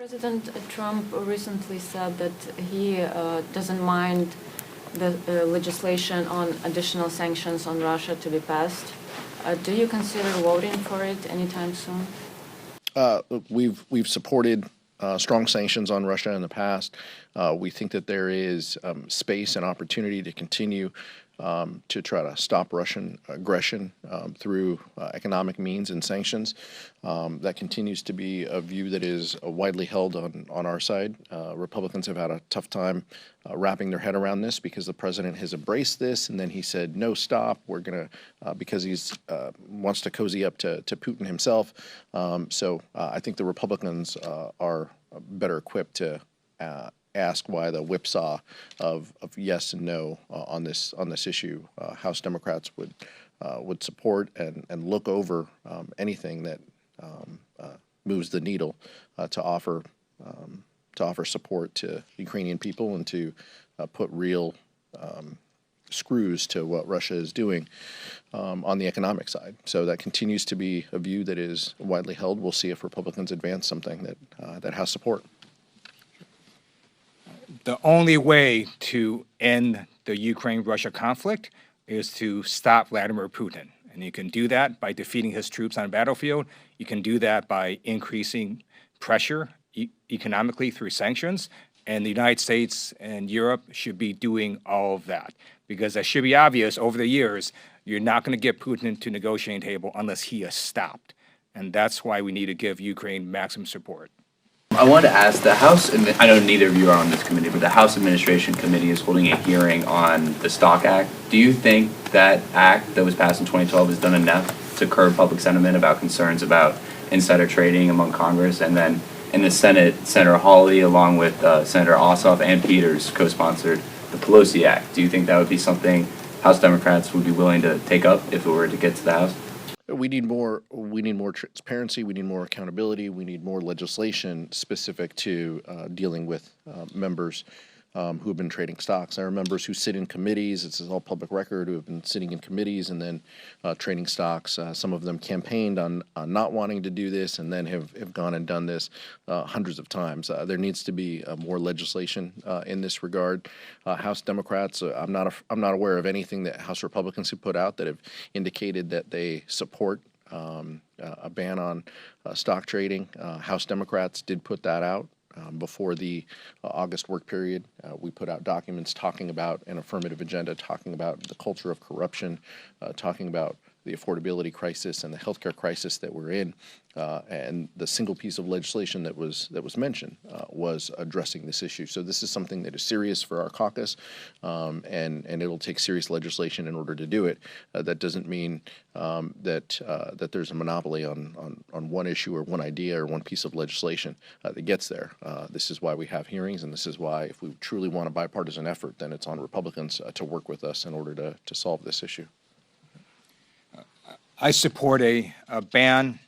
President Trump recently said that he doesn't mind the legislation on additional sanctions on Russia to be passed. Do you consider voting for it anytime soon? Look, we've supported strong sanctions on Russia in the past. We think that there is space and opportunity to continue to try to stop Russian aggression through economic means and sanctions. That continues to be a view that is widely held on our side. Republicans have had a tough time wrapping their head around this because the president has embraced this, and then he said, no, stop, we're going to, because he's wants to cozy up to Putin himself. So I think the Republicans are better equipped to ask why the whipsaw of yes and no on this issue. House Democrats would support and look over anything that moves the needle to offer support to Ukrainian people and to put real screws to what Russia is doing on the economic side. So that continues to be a view that is widely held. We'll see if Republicans advance something that has support. The only way to end the Ukraine-Russia conflict is to stop Vladimir Putin. And you can do that by defeating his troops on the battlefield. You can do that by increasing pressure economically through sanctions. And the United States and Europe should be doing all of that. Because that should be obvious over the years, you're not going to get Putin to negotiating table unless he is stopped. And that's why we need to give Ukraine maximum support. I wanted to ask the House, and I know neither of you are on this committee, but the House Administration Committee is holding a hearing on the Stock Act. Do you think that act that was passed in 2012 has done enough to curb public sentiment about concerns about insider trading among Congress? And then in the Senate, Senator Hawley, along with Senator Ossoff and Peters, co-sponsored the Pelosi Act. Do you think that would be something House Democrats would be willing to take up if it were to get to the House? We need more transparency. We need more accountability. We need more legislation specific to dealing with members who have been trading stocks. There are members who sit in committees. This is all public record, who have been sitting in committees and then trading stocks. Some of them campaigned on not wanting to do this and then have gone and done this hundreds of times. There needs to be more legislation in this regard. House Democrats, I'm not aware of anything that House Republicans have put out that have indicated that they support a ban on stock trading. House Democrats did put that out. Before the August work period, we put out documents talking about an affirmative agenda, talking about the culture of corruption, talking about the affordability crisis and the healthcare crisis that we're in, and the single piece of legislation that was mentioned was addressing this issue. So this is something that is serious for our caucus, and it'll take serious legislation in order to do it. That doesn't mean that there's a monopoly on one issue or one idea or one piece of legislation that gets there. This is why we have hearings, and this is why, if we truly want a bipartisan effort, then it's on Republicans to work with us in order to solve this issue. I support a ban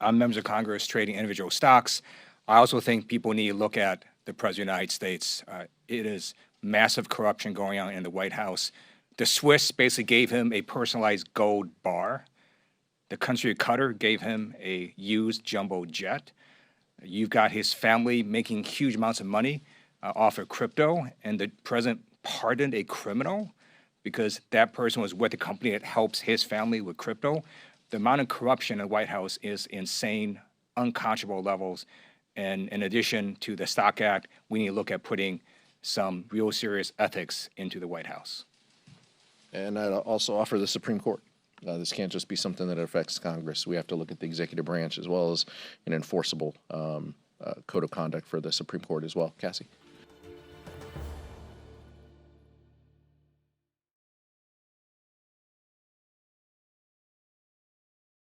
on members of Congress trading individual stocks. I also think people need to look at the President of the United States. It is massive corruption going on in the White House. The Swiss basically gave him a personalized gold bar. The country of Qatar gave him a used jumbo jet. You've got his family making huge amounts of money off of crypto, and the president pardoned a criminal because that person was with the company that helps his family with crypto. The amount of corruption in the White House is insane, unconscionable levels. And in addition to the Stock Act, we need to look at putting some real serious ethics into the White House. And I'd also offer the Supreme Court. This can't just be something that affects Congress. We have to look at the executive branch as well as an enforceable code of conduct for the Supreme Court as well. Cassie?